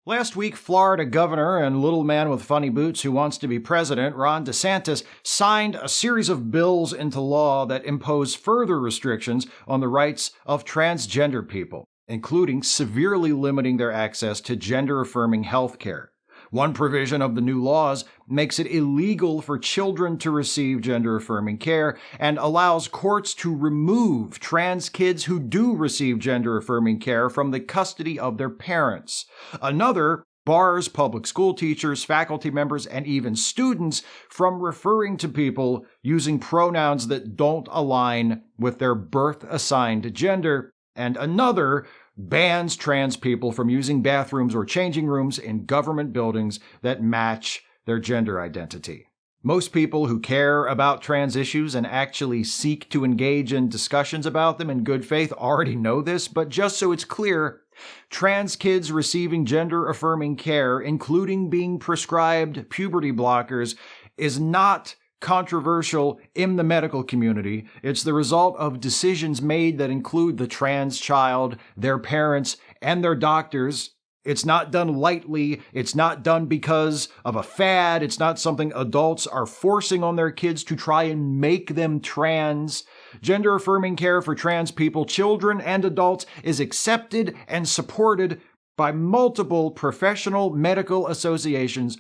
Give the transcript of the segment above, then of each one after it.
Last week, Florida governor and little man with funny boots who wants to be president, Ron DeSantis, signed a series of bills into law that impose further restrictions on the rights of transgender people, including severely limiting their access to gender-affirming health care. One provision of the new laws makes it illegal for children to receive gender-affirming care and allows courts to remove trans kids who do receive gender-affirming care from the custody of their parents. Another bars public school teachers, faculty members, and even students from referring to people using pronouns that don't align with their birth-assigned gender. And another bans trans people from using bathrooms or changing rooms in government buildings that match their gender identity. Most people who care about trans issues and actually seek to engage in discussions about them in good faith already know this, but just so it's clear, trans kids receiving gender-affirming care, including being prescribed puberty blockers, is not controversial in the medical community. It's the result of decisions made that include the trans child, their parents, and their doctors. It's not done lightly. It's not done because of a fad. It's not something adults are forcing on their kids to try and make them trans. Gender-affirming care for trans people, children and adults, is accepted and supported by multiple professional medical associations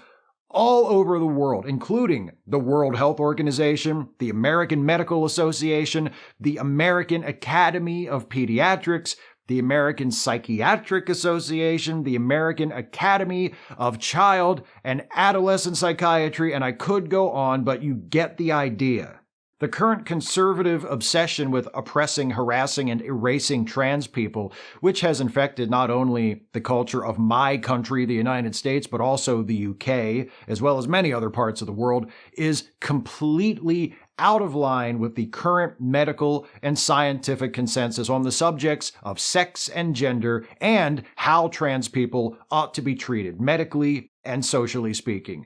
all over the world, including the World Health Organization, the American Medical Association, the American Academy of Pediatrics, the American Psychiatric Association, the American Academy of Child and Adolescent Psychiatry, and I could go on, but you get the idea. The current conservative obsession with oppressing, harassing, and erasing trans people, which has infected not only the culture of my country, the United States, but also the UK, as well as many other parts of the world, is completely out of line with the current medical and scientific consensus on the subjects of sex and gender and how trans people ought to be treated, medically and socially speaking.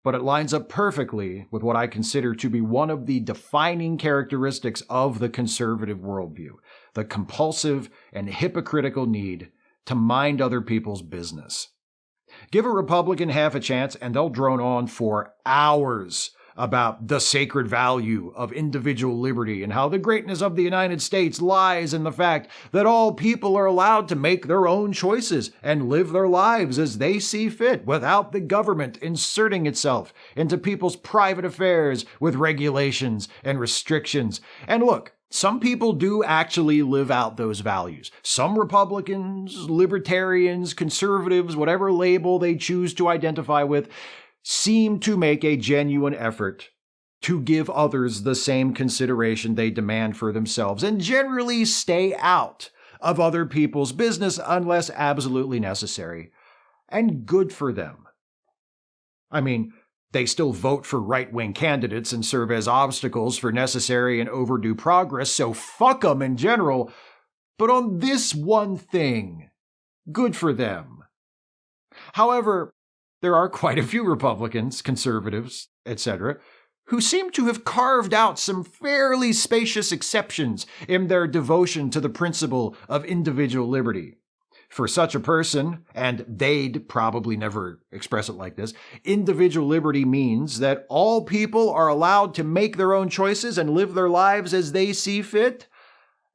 But it lines up perfectly with what I consider to be one of the defining characteristics of the conservative worldview, the compulsive and hypocritical need to mind other people's business. Give a Republican half a chance and they'll drone on for hours about the sacred value of individual liberty and how the greatness of the United States lies in the fact that all people are allowed to make their own choices and live their lives as they see fit without the government inserting itself into people's private affairs with regulations and restrictions. And look, some people do actually live out those values. Some Republicans, libertarians, conservatives, whatever label they choose to identify with, seem to make a genuine effort to give others the same consideration they demand for themselves and generally stay out of other people's business unless absolutely necessary. And good for them. I mean, they still vote for right-wing candidates and serve as obstacles for necessary and overdue progress, so fuck them in general. But on this one thing, good for them. However, there are quite a few Republicans, conservatives, etc., who seem to have carved out some fairly spacious exceptions in their devotion to the principle of individual liberty. For such a person, and they'd probably never express it like this, individual liberty means that all people are allowed to make their own choices and live their lives as they see fit,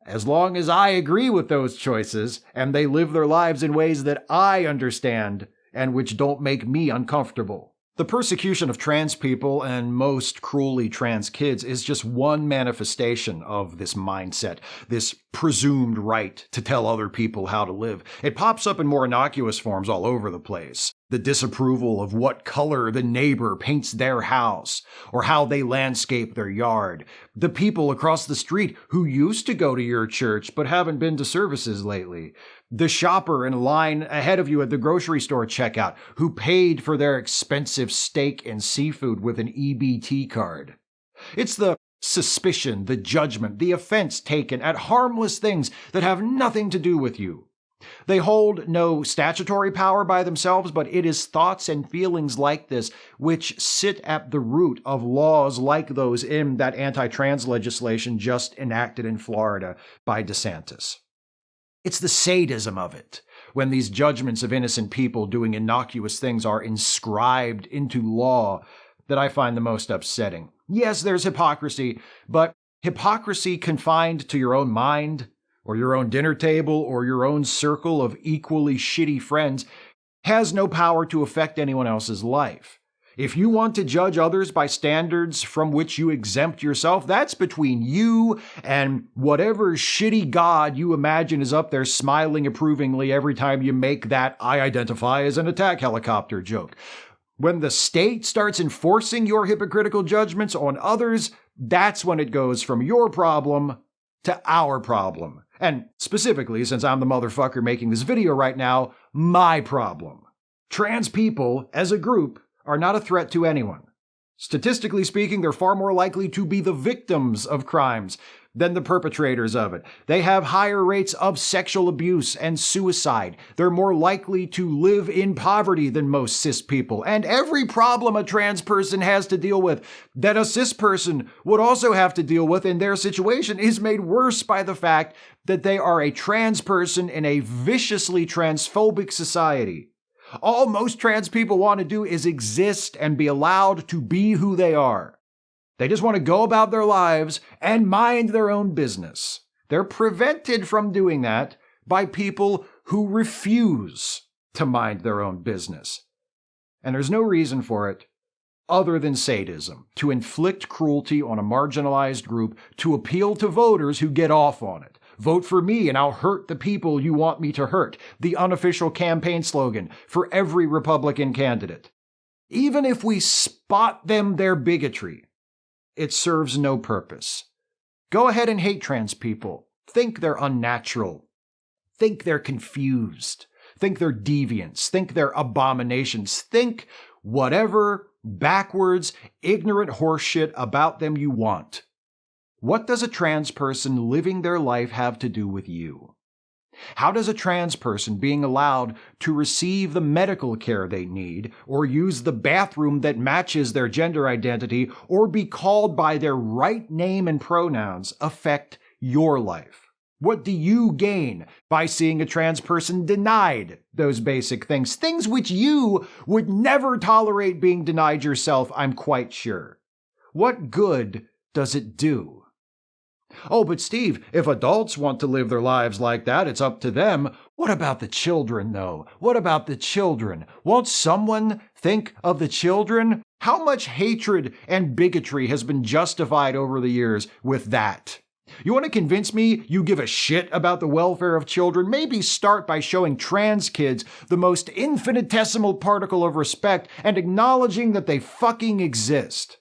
as long as I agree with those choices and they live their lives in ways that I understand and which don't make me uncomfortable. The persecution of trans people, and most cruelly trans kids, is just one manifestation of this mindset, this presumed right to tell other people how to live. It pops up in more innocuous forms all over the place. The disapproval of what color the neighbor paints their house, or how they landscape their yard. The people across the street who used to go to your church but haven't been to services lately. The shopper in line ahead of you at the grocery store checkout who paid for their expensive steak and seafood with an EBT card. It's the suspicion, the judgment, the offense taken at harmless things that have nothing to do with you. They hold no statutory power by themselves, but it is thoughts and feelings like this which sit at the root of laws like those in that anti-trans legislation just enacted in Florida by DeSantis. It's the sadism of it. when these judgments of innocent people doing innocuous things are inscribed into law that I find the most upsetting. Yes, there's hypocrisy, but hypocrisy confined to your own mind, or your own dinner table, or your own circle of equally shitty friends has no power to affect anyone else's life. If you want to judge others by standards from which you exempt yourself, that's between you and whatever shitty god you imagine is up there smiling approvingly every time you make that "I identify as an attack helicopter" joke. When the state starts enforcing your hypocritical judgments on others, that's when it goes from your problem to our problem. And specifically, since I'm the motherfucker making this video right now, my problem. Trans people, as a group, are not a threat to anyone. Statistically speaking, they're far more likely to be the victims of crimes than the perpetrators of it. They have higher rates of sexual abuse and suicide. They're more likely to live in poverty than most cis people. And every problem a trans person has to deal with that a cis person would also have to deal with in their situation is made worse by the fact that they are a trans person in a viciously transphobic society. All most trans people want to do is exist and be allowed to be who they are. They just want to go about their lives and mind their own business. They're prevented from doing that by people who refuse to mind their own business. And there's no reason for it other than sadism, to inflict cruelty on a marginalized group, to appeal to voters who get off on it. Vote for me and I'll hurt the people you want me to hurt. The unofficial campaign slogan for every Republican candidate. Even if we spot them their bigotry, it serves no purpose. Go ahead and hate trans people. Think they're unnatural. Think they're confused. Think they're deviants. Think they're abominations. Think whatever backwards, ignorant horseshit about them you want. What does a trans person living their life have to do with you? How does a trans person being allowed to receive the medical care they need, or use the bathroom that matches their gender identity, or be called by their right name and pronouns affect your life? What do you gain by seeing a trans person denied those basic things? Things which you would never tolerate being denied yourself, I'm quite sure. What good does it do? Oh, but Steve, if adults want to live their lives like that, it's up to them. What about the children, though? What about the children? Won't someone think of the children? How much hatred and bigotry has been justified over the years with that? You want to convince me you give a shit about the welfare of children? Maybe start by showing trans kids the most infinitesimal particle of respect and acknowledging that they fucking exist.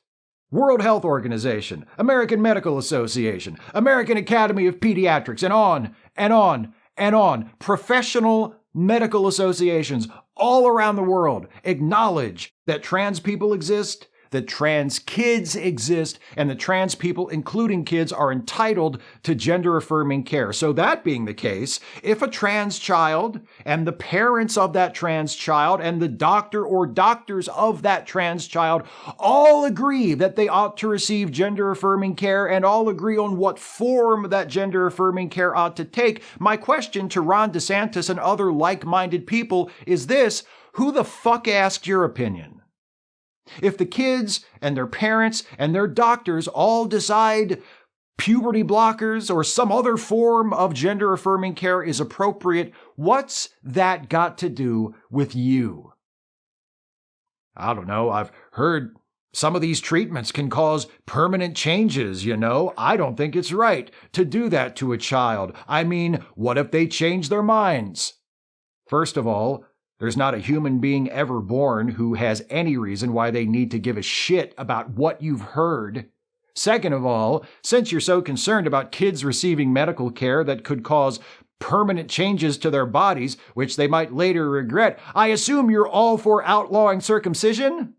World Health Organization, American Medical Association, American Academy of Pediatrics, and on and on and on. Professional medical associations all around the world acknowledge that trans people exist, that trans kids exist, and that trans people, including kids, are entitled to gender-affirming care. So that being the case, if a trans child and the parents of that trans child and the doctor or doctors of that trans child all agree that they ought to receive gender-affirming care and all agree on what form that gender-affirming care ought to take, my question to Ron DeSantis and other like-minded people is this: who the fuck asked your opinion? If the kids and their parents and their doctors all decide puberty blockers or some other form of gender-affirming care is appropriate, what's that got to do with you? I don't know. I've heard some of these treatments can cause permanent changes, you know. I don't think it's right to do that to a child. I mean, what if they change their minds? First of all, there's not a human being ever born who has any reason why they need to give a shit about what you've heard. Second of all, since you're so concerned about kids receiving medical care that could cause permanent changes to their bodies, which they might later regret, I assume you're all for outlawing circumcision?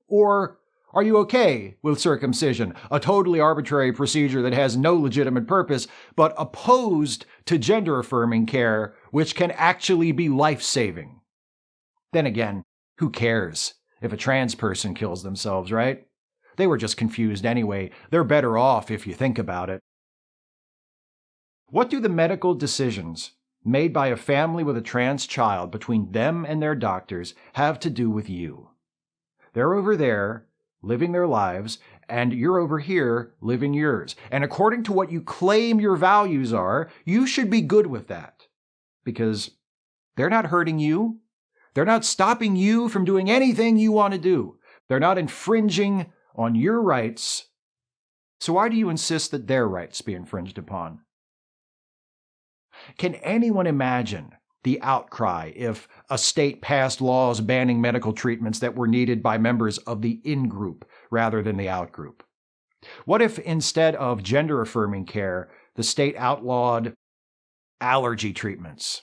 Or are you okay with circumcision, a totally arbitrary procedure that has no legitimate purpose, but opposed to gender-affirming care, which can actually be life-saving? Then again, who cares if a trans person kills themselves, right? They were just confused anyway. They're better off if you think about it. What do the medical decisions made by a family with a trans child between them and their doctors have to do with you. They're over there living their lives, and you're over here living yours. And according to what you claim your values are, you should be good with that. Because they're not hurting you. They're not stopping you from doing anything you want to do. They're not infringing on your rights. So why do you insist that their rights be infringed upon? Can anyone imagine the outcry if a state passed laws banning medical treatments that were needed by members of the in-group rather than the out-group? What if instead of gender-affirming care, the state outlawed allergy treatments?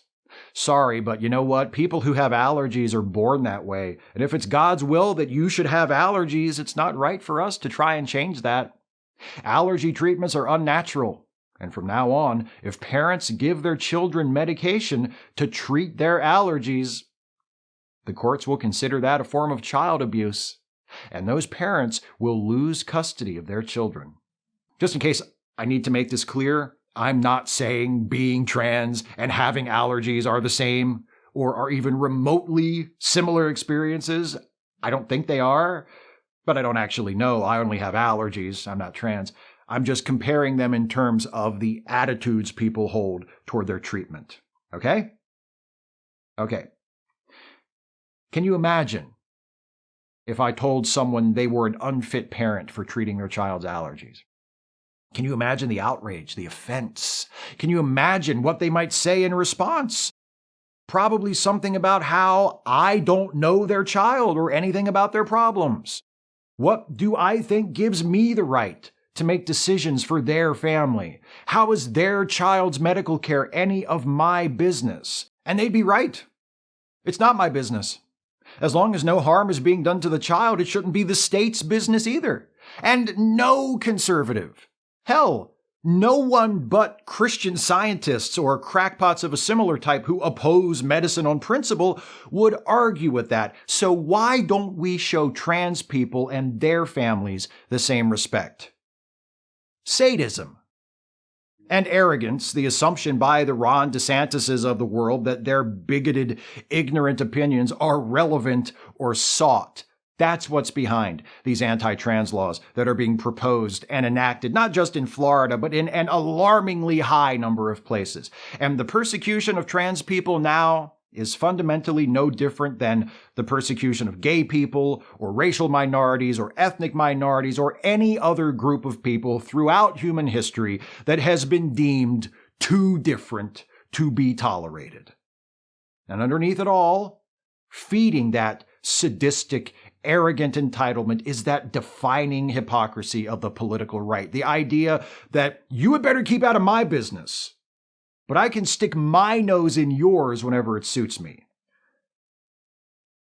Sorry, but you know what? People who have allergies are born that way. And if it's God's will that you should have allergies, it's not right for us to try and change that. Allergy treatments are unnatural. And from now on, if parents give their children medication to treat their allergies, the courts will consider that a form of child abuse, and those parents will lose custody of their children. Just in case I need to make this clear, I'm not saying being trans and having allergies are the same or are even remotely similar experiences. I don't think they are, but I don't actually know. I only have allergies. I'm not trans. I'm just comparing them in terms of the attitudes people hold toward their treatment. Okay? Okay. Can you imagine if I told someone they were an unfit parent for treating their child's allergies? Can you imagine the outrage, the offense? Can you imagine what they might say in response? Probably something about how I don't know their child or anything about their problems. What do I think gives me the right to make decisions for their family? How is their child's medical care any of my business? And they'd be right. It's not my business. As long as no harm is being done to the child, it shouldn't be the state's business either. And no conservative, hell, no one but Christian scientists or crackpots of a similar type who oppose medicine on principle would argue with that. So why don't we show trans people and their families the same respect? Sadism and arrogance, the assumption by the Ron DeSantises of the world that their bigoted, ignorant opinions are relevant or sought. That's what's behind these anti-trans laws that are being proposed and enacted, not just in Florida, but in an alarmingly high number of places. And the persecution of trans people now is fundamentally no different than the persecution of gay people or racial minorities or ethnic minorities or any other group of people throughout human history that has been deemed too different to be tolerated. And underneath it all, feeding that sadistic, arrogant entitlement is that defining hypocrisy of the political right. The idea that you had better keep out of my business, but I can stick my nose in yours whenever it suits me.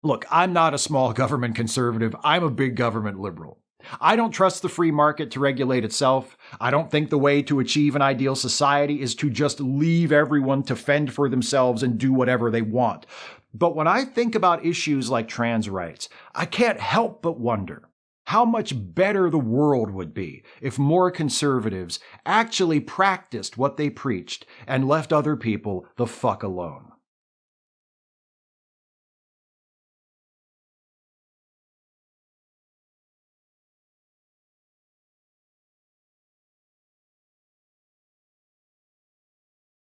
Look, I'm not a small government conservative. I'm a big government liberal. I don't trust the free market to regulate itself. I don't think the way to achieve an ideal society is to just leave everyone to fend for themselves and do whatever they want. But when I think about issues like trans rights, I can't help but wonder how much better the world would be if more conservatives actually practiced what they preached and left other people the fuck alone.